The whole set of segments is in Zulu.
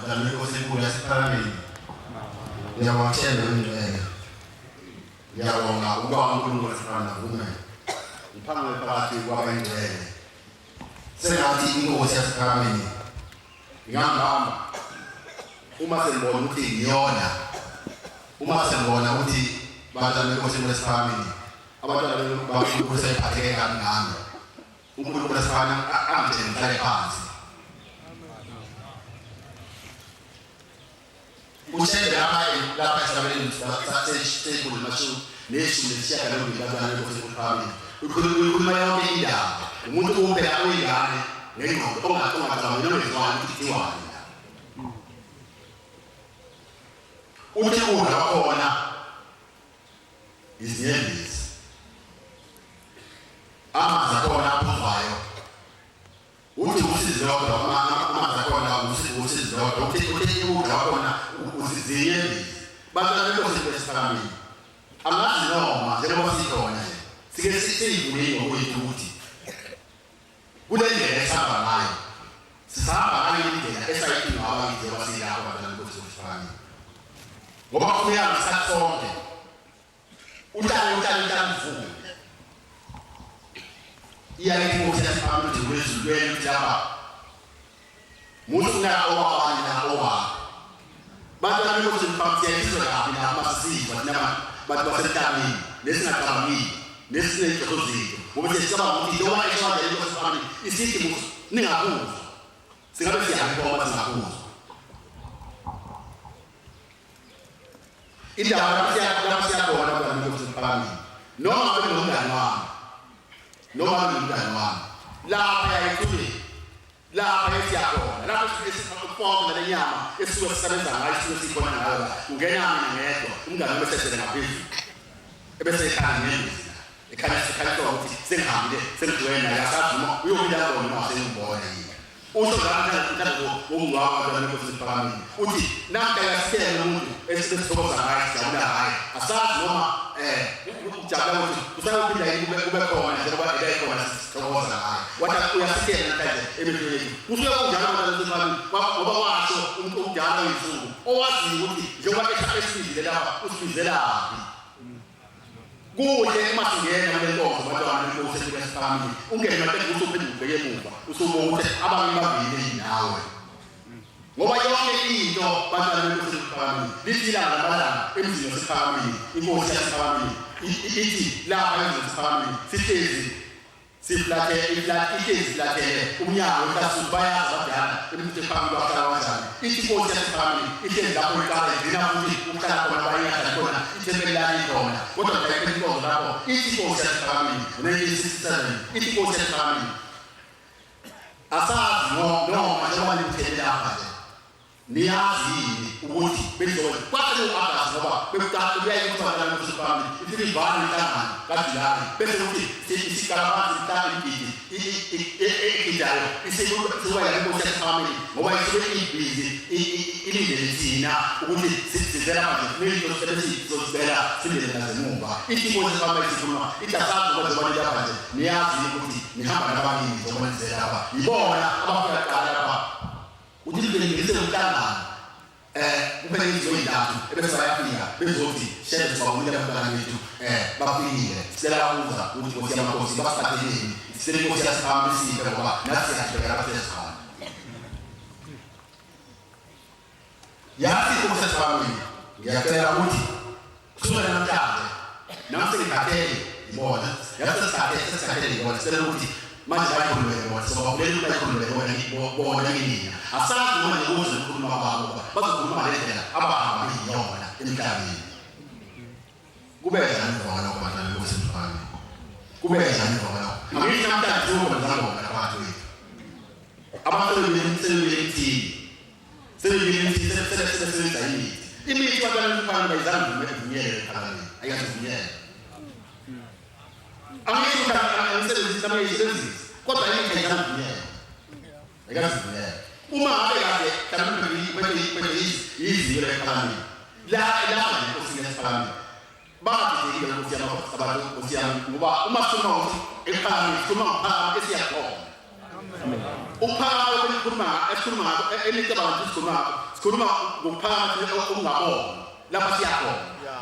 madame inkosi enkulu yasephalamende ngiyawatshela umngcele ngiyabonga ukuba uNkulunkulu esifana navume ngiphamwe phakathi kwabangcwele sengathi inkosi yasephalamende ngihamba uma sengibona ukuthi ngiyona uma sengibona ukuthi badlala inkosi yesiphalamende abantwana babo sebephatheke kancane uNkulunkulu esifana angitshela ngihlale phansi ushende lapha esabeleni sasesibulu mashu neshumi lesishiyagalombili badlala inkosi yesiphalamende ukhuluma yonke indaba umuntu umbheka uyingane ngengqondo ongacabanga nomezwane ukuthi thiwani uthi udla wakhona izinyembezi amanzi akhona aphuvayo uthi usizi lodwa amanzi akhona usizi lodwa uthi udla wakhona uzinyembezi badlala inkosi yesiphalamende angazi noma njengoba sikhona sike sivulile ngokwethu ukuthi kule ndlela esihamba ngayo sisahamba ngayo indlela esayidinga abakithi abasilapho badlala inkosi yesiphalamende ngoba kuyabe saksonke utshani mvume iyayithi inkosi yesiphalamende wezulweni lapha muthi unaka owabani na owabo badlala inkosi yesiphalamende yayisizwe kabi na masisiva thina bantu basentabeni nesingacabangile nesiney'nhlokozinto ngoba sesicabanga ukuthi njengoba eshwada inkosi yesiphalamende isithi muthi ningakuzwa singabe sihambe ngoba singakuzwa indaba lapha siyabona abantwana inkosi yesiphalamende noma ngabe nomngane wami lapha yayithule lapha esiyakhona lapha esifomo nale nyama esisuke sisebenza ngayo esisuke sikhona ngayo ungena mina ngedwa umngane wesesele ngaphezulu ebese ekhaya ngendlela ekhaya ukuthi sengihambile sengigcwele naye asazi uyobila kona noma sengibona yini usho ngalo ongwawa abantwana inkosi yesiphalamende uthi namdala sithele umuntu esithokoza ngayo sijabula ngayo asazi noma ujabula ukuthi usayophinda yini kube khona njengoba ekhona sithokoza ngayo wathi uyasithela namhlanje emehlweni kusuke kunjalo abantwana yesiphalamende ngoba washo umuntu omdala oyinsuku owaziyo ukuthi njengoba esibizile lapha usibizelaphi kuhle uma singena kule nkonzo abantwana inkosi yesiphalamende ungena manje usuphendula ubheke emuva usubona ukuthi abanye bavile nawe ngoba yonke into abantwana inkosi yesiphalamende lithila ngamalanga emzini yesiphalamende inkosi yesiphalamende ithi lapha emzini yesiphalamende sihlezi ihlezi umnyango weklasini bayazi abadala ukuthi phambili bahlala kanjani ithi inkosi yesiphalamende ihlezi lapho iqala igcina futhi uhlala khona bayazi khona ithembelani khona kodwa ngayiphethe inkonzo lapho ithi inkosi yesiphalamende ngo-1967 ithi inkosi yesiphalamende asazi noma njengoba nimthele lapha nje niyazi yini ukuthi benizokwenza kwathi u-Agasti ngoba bekuthatha kuyayikuthatha inkosi yesiphalamende ithi ivane inhlangano kaJulayi bese ukuthi isikalabazi ihlangano egidayo isikuba inkosi yesiphalamende ngoba isuke ibhizi ilindele thina ukuthi sizela manje kunezinto sebesizozibela sindele nazemuva ithi inkosi yesiphalamende sikhuluma ithi asazi ngoba njengoba nilapha nje niyazi ukuthi nihamba nabaningi njengoba nizela lapha yibona abafika kuqala lapha uthi ngilengise umhlangano kumele ngizoyintathu ebese bayafika bezothi shebe sibabulele abantwana bethu bafikile sicela ukuza ukuthi Nkosi yamakhosi basiphatheleni sicela inkosi yasiphalamende isife ngoba nathi siyahlupheka lapha sesikhona yathi inkosi yasiphalamende ngiyacela ukuthi kusukela namhlanje nami sengikhathele ngibona yathi sesikhathele ngibona sicela ukuthi manje bayikhulumele bona sobabulele bayikhulumele bona nginina asazi noma nikuze ukukhuluma kwabo bazokhuluma lendlela abahamba yiyona emhlabeni kubeza nivona kubantwana inkosi yesiphalamende kubeza nivona angithi namhlanje ubona ngabona abantu wethu abantu sebesebenza imithi abantwana befana bayizange uvunyelwe ephalamende ayikazivunyelwe angithi angisebenzisa amayisebenzisi kodwa imithi ayikazivunyelwe uma ngabe kade mhlawumbe iziko lephalamende la inkosi yesiphalamende bathikile ukuthi abantu Nkosi yami ngoba uma sifuna ukuthi ephalamende sifuna ngaphakathi esiyakhona Uphakama esikhuluma enicabanga sikhuluma ngokuphakama okungabona lapha siyakho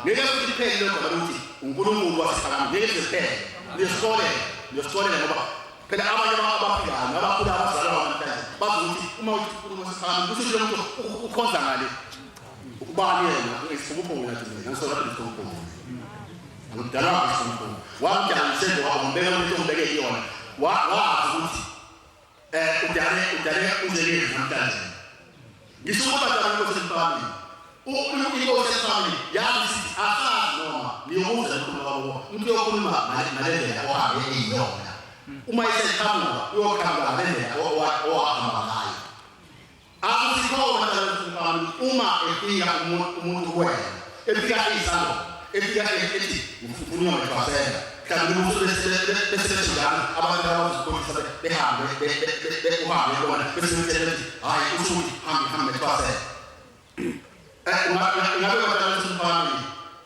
ngeke futhi liphele lokho ukuthi uNkulunkulu wasiphakama ngeke siphele lesitole ngoba phela abanye abafikayo nabakhula abazalwa namhlanje bazokuthi uma uNkulunkulu wasiphakama kusho lo muntu ukhonza ngale ukubani yena isikhumbuzo ngathi mina ngisola isikhumbuzo ngidala isikhumbuzo wamjayisele wambeka umuntu ombeke yona wazi ukuthi udale uzeleni namhlanje ngisho ukuthi badala ngosifamily inkosi yesifamily yathi asazi noma niyobuza ukukhuluma kwabo umuntu yokhuluma ngalendlela ohambe eyiyona uma iseqhamuka uyokhamba ngalendlela owahamba ngayo akusikhona ngalendlela uma efika umuntu wena efika izalo efika ethi ufuna ukuphasela kanti umuntu besebenza abantu abazikholisa behambe uhambe bona besebenza hayi usuku hambe phasela ngabe badala umfana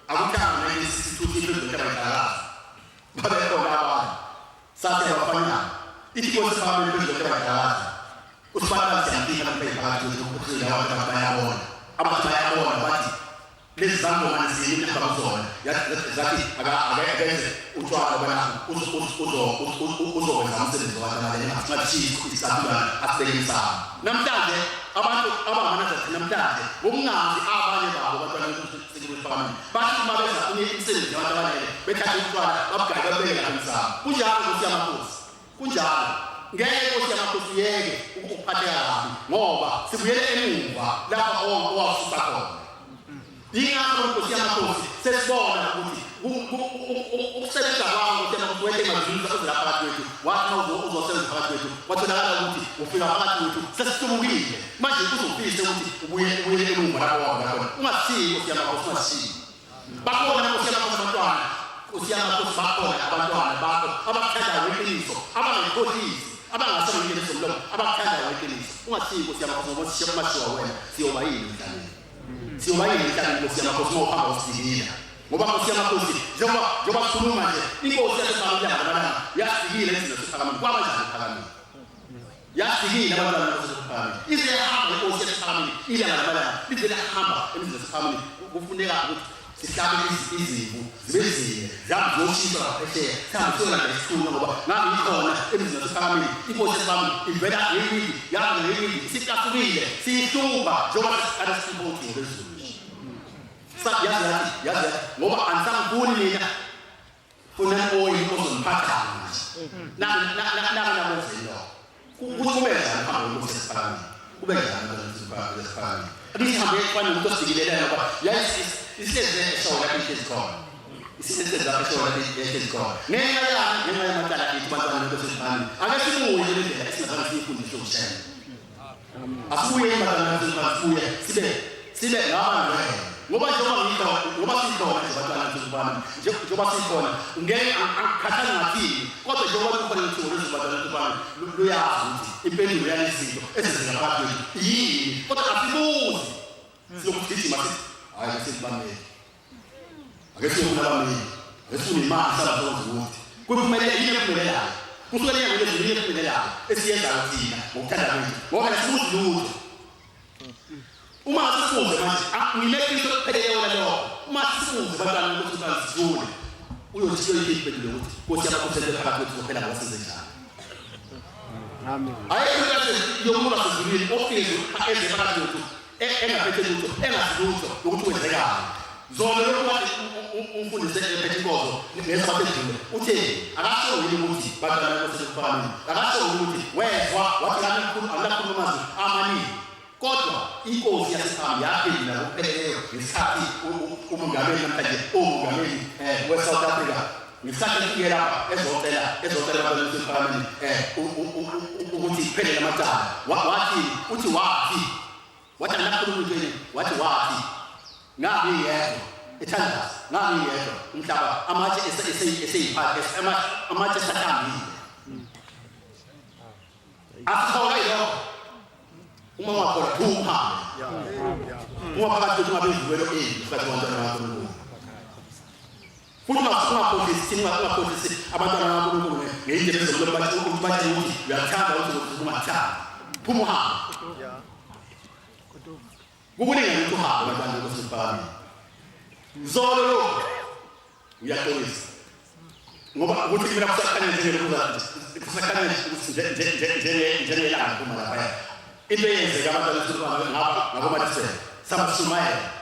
akuthanga ngesithuthi sezokhala babe khona abantu sathe bafanya isikole family bezokhala usibala siyaphika phakathi kokukhulula abantu bayabona bathi lezi zango manizini abazona yathi akakeze utshwala bana uzokwenza umsebenzi wabantu ngathi isabula asebenzisa namhlanje abantu abanganathi namhlanje ngokungazi abanye babo abantwana besikole family bathi uma benza umsebenzi wabantu abanele bethatha utshwala babugaya babeke emsamo kunjalo kusiyamakosi kunjalo ngeke kusiyamakosi yeke ukuphatheka kabi ngoba sibuyele emuva lapha owasusa khona ingakho inkosi yamakosi sesibona ukuthi ukusebenza kwabo ukuthi emazwini azilapha kwethu wathi uzosebenza phakathi kwethu watholakala ukuthi ufika phakathi kwethu sesihlukile manje kuzofise ukuthi ubuye emuva lapho wakhona ungathiyi inkosi yamakosi ungathiyi bakhona inkosi yamakosi abantwana inkosi yamakosi bakhona abantwana bakho abakuthandayo iqiniso abangayikhohlisi abangasebenzeli somlomo abakuthandayo iqiniso ungathiyi inkosi yamakosi ngoba sishiya wena siyoba yini mhlawumbe siyobayini mhlawumbe inkosi yamakosi mawuhamba usidikila ngoba inkosi yamakosi njengoba sikhuluma nje inkosi yasePhakamile yabantu yasikile izinto zePhakamile kwabanjani ePhakamile yasikile abantwana basePhakamile ize yahamba inkosi yasePhakamile ilanga lamalanga lize lahamba emizini yasePhakamile kufuneka ukuthi sihlabe izimvu zibe zine zamzoshiswa phesheya sihambe siyolanda isikhulu ngoba ngabe ikhona emizini yasePhakamile inkosi yasePhakamile ivela yewili yabe yewili siqasukile siyihluba njengoba anesiphothi ngezulu yazi ngoba ansangifuni mina funa oyi ozomphatha nami kubeza ngaphambi kokuthi siphakame kubeza ngaphambi siphakame alihambe kwani umuntu osikileleyo ngoba isihleze eshola ihlezi khona isihleze lapho eshola ihlezi khona ngenxa yamacala ethu bantwana besiphakame ake sibuye le ndlela esingazange siyifundiswe ukushayela asibuye bantwana besiphakame sibe ngabantu ngoba njengoba sikhona nje bantwana besiphakame njengoba sikhona ngeke akhathani ngathini kodwa njengoba kufanele ukuthi bantwana besiphakame luyazi ukuthi impendulo yalezinto ezizingaphakathi kwethu yini kodwa asibuzi siyokugijima sithi hayi sesibamele ake siyokubamela esifuna imali sabazoza ukuthi kumele yini kuphelelayo kusukela ngezinto yini kuphelelayo esiyenzayo thina ngokuthanda kwethu ngoba sibuzi lutho uma sifunde manje ngilekile ukupheleleyo lokho uma sifunde bantwana ukuthi bazizule uyothiyo impilo ukuthi Nkosi yamakosi phakathi kwethu kuphela ngasize njani amen ayikho yomuntu asizulile ofike eze phakathi kwethu engaphethe lutho engasilutho ukuthi wenzekani zona lokwathi umfundisi ephethe inkozo ngesabaphezulu uthi akasho ukuthi bantwana besiphakame akasho ukuthi wezwa wathi anakhuluma amazwi amaningi kodwa inkosi yasePhakamile yaphinda kupheleleyo ngesikhathi umongameli namhlanje umongameli we-South Africa ngesikhathi efike lapha ezocela abantu besiPhakamile ukuthi kuphelele amacala wathi anakhuluma ukuthi wathi ngabe yedwa ethandaza ngabe yedwa umhlaba amatshe eseyiphathe amatshe sathambile asikhola yilo uma wakhona phupha uma phakathi kwethu ngabe ivuwelo eli phakathi kwabantwana bakho futhi ungakhohlisi abantwana bakaNkulunkulu ngeyindlela ezokuba bathi ukuthi uyathanda ukuthi ungathanda phuma uhambe kukuningi ukuthi uhambe abantwana bosiphambi zolo lo uyaxolisa ngoba ukuthi mina kusakhanya njengelanga kuma lapha into eyenzeka abantwana bosiphambi ngabo mathise samashumayela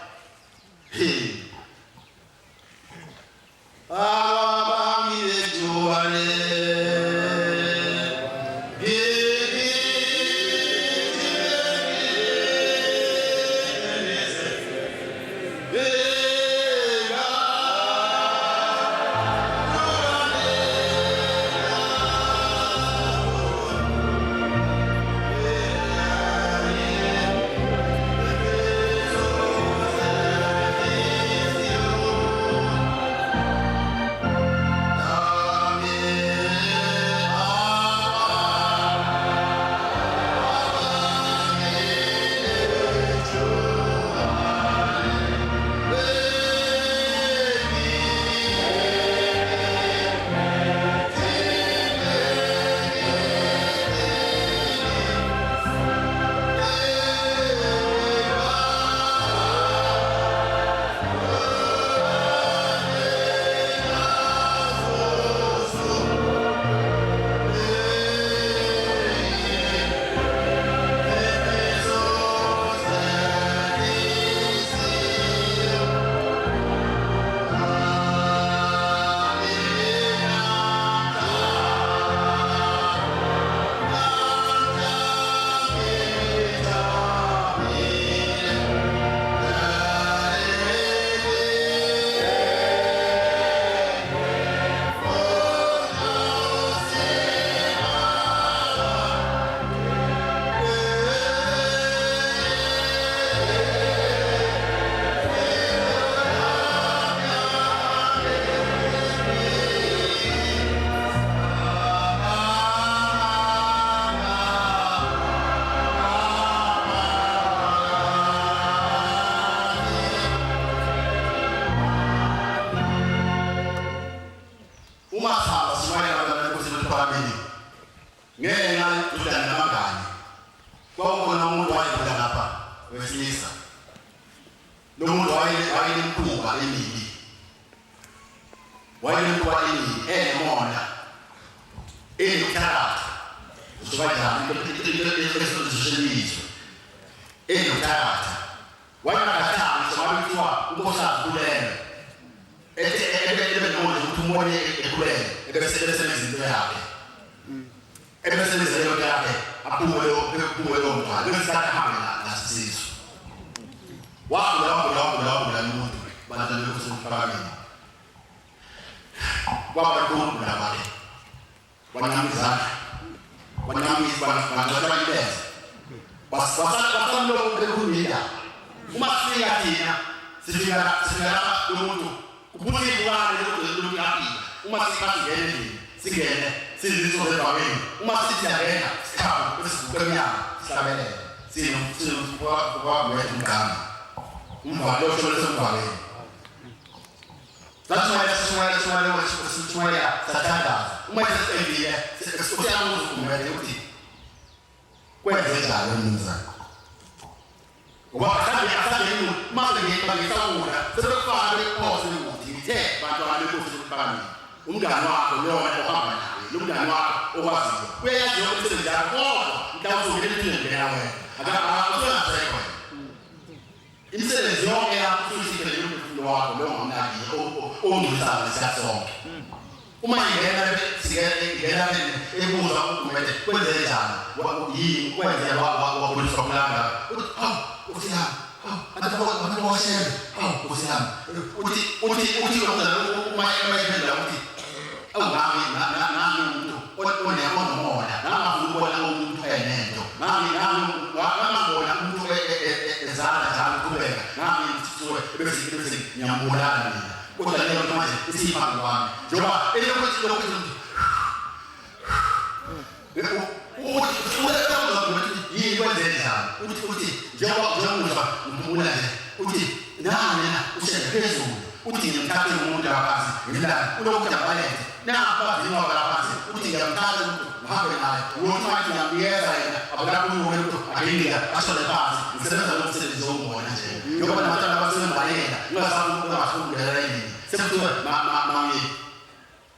uthi uthi ngimthathe umuntu laphansi ngimlanda ulokuthi abaleke napa ngoba laphansi uthi ngiyamthatha umuntu uhambe naye uyothi manje ngiyamyeza yena abulapho umuntu akinga ashole phansi ngisebenza nomsebenzi womona nje ngoba nabatana basembaleka ngingafundela yini sekuthiwa mami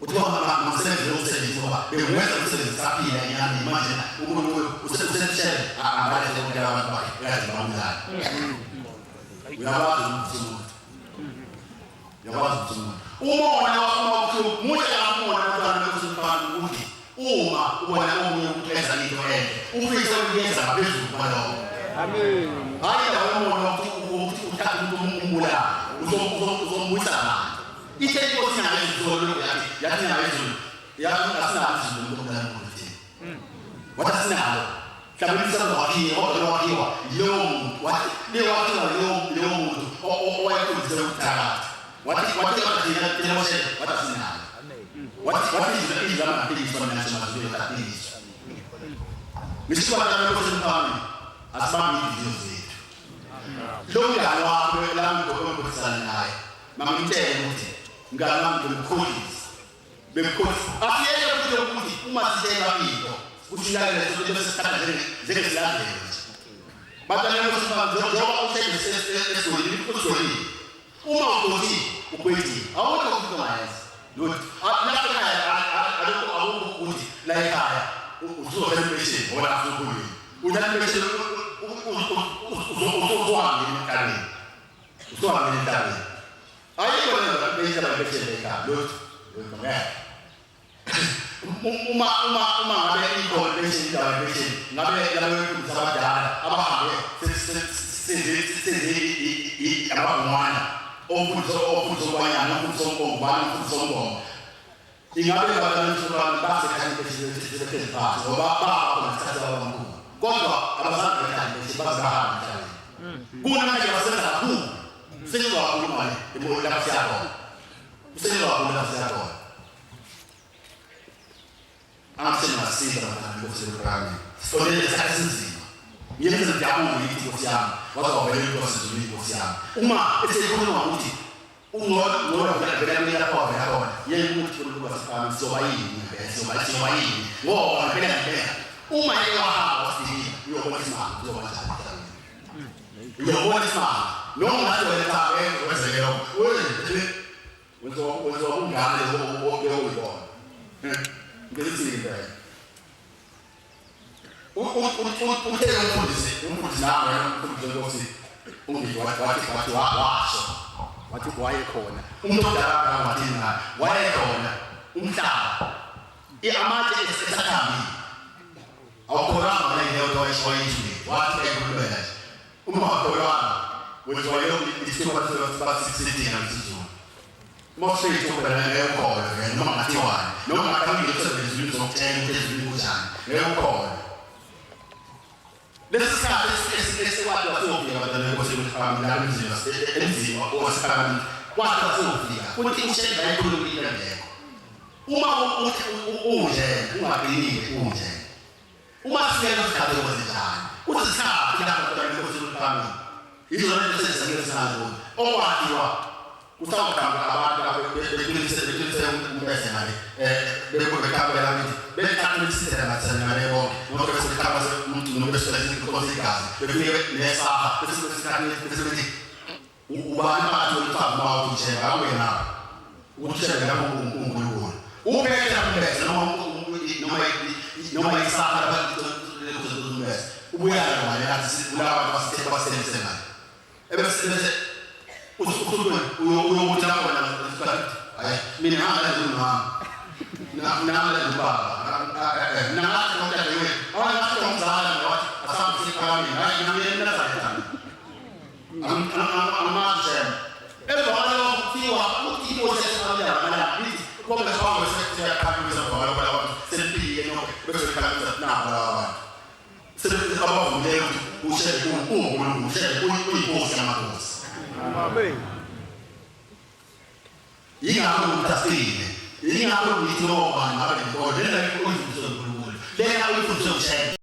uthiwa msebenzi ngoba bewenza umsebenzi saphila enyameni manje umuntu usesetshele abale ukudala abantu bakhe yazi bamdala uyakwazi umona wafuna ukuthi muhle ngamona abantwana bekusifana ukuthi uma ubona omunye umuntu enza into enhle ufisa ukuyenza ngaphezulu kwalokho amen hayi la umona ukuthi uthatha umuntu umbulala uzombuyisa manje ithe inkosi ngayizolo yathi ngayizolo yathi asinazi umuntu omlala ukuthi wathi asinalo Kabisa wakiwa leo wathi leo muntu owayekunze ukuthatha wathi wathi watasina wathi izama ngaphiliswa nasema zile tapiliswa misikwata ngokusemphami asibambi izinto zethu lo mngane wakho lami ngokukhosana naye mangimtshele ukuthi ngane wami bemkholisa afiyele ukuthi uma sithenga into kushiyana lezo besikhatha njengezilandelo batana ngokusemphami njengoba uthengise esizolini uzolini uma ukuthi ukweti awukho ukumayenza lot lapha ekhaya awukuthi la ekhaya uzohlela impesheni ngoba afuna ukuyini uthanda impesheni uzohamba emkhaleni ayikho lento beyisa impesheni ekhaya lot ngeke uma ngabe ikhona impesheni ngabe abadala abahambe senze abangwana ofuzo kwanyana ofuzo ingabe abantu base kanti bezithethe phansi ngoba baba bathatha abamkhulu kodwa abazange kanti bazahamba njalo kunamanje basenza kakhulu senziwa kakhulu manje ebola lapha siyakho usenziwa kakhulu lapha siyakho angasenasiza abantu bosebrani sonele sasinzima yenza njalo ukuthi Nkosi yami wazobela inkosi zulu inkosi yami uma esekhuluma ukuthi ungona vele mina lapha khona yena umuntu lokubasifana soba yini ngoba phela uma eyahamba wasifika uyobona isimanga uyobona isimanga noma ngathi wena wenzekela wenza ungane uyibona ngizizile phela uthele umfundisi nawe umfundisi ukuthi ungithi wathi washo wathi wayekhona umuntu odala wathi na wayekhona umhlaba amatshe esakhambi awukhoranga ngeke wayishwayini wathi ekulwela uma wakholwana wethoyo isithuba basisithi ngisizulu mose ithuba leyokhona noma ngathiwani noma ngakamile kusebenzisa izokuthenga ezibili kunjani leyokhona lesikhathi esiwathi wasofika badala kwesifana la emzini wasifana kwathi wasofika kuthi ushenza ikhulu ilendeko uma uthi unje ungaqinile unje uma sifika isikhathi sokuzenjani uthi sikhathi lapho badala kwesifana izona esezenzayo okwathiwa kusawukhamba abantu bekulise umbese ngale bekubekabela ngithi bekhanisile ngathana lebo ngoba besikhaba umuntu nobesela inkosi igazi befike nesaha besikhathi besithi ubani bathi uthaba mawu njenga wena ukushela lapho uNkulunkulu ubekela umbese noma isaha lapho umbese ubuyala ngale yathi ulaba basithe basebenzise ngale ebese uyokuthi lapho hayi mina nami baba nathi ngomntana wethu awanathi ngomzala ngathi asambe sikhami hayi nami nazalethana amaje ebona ukuthiwa ukuthi inkosi esamla mala bithi kobe kwawe sekuyakhamisa ngoba abantu sempile no bese khamisa nabo abantu sebenzisa abavule ushele uNkulunkulu ushele uyinkosi yamakhosi amen ingakho utasile ingakho ngithi ngoba ngabe ngibona lena uyifundisa uNkulunkulu lena uyifundisa ushele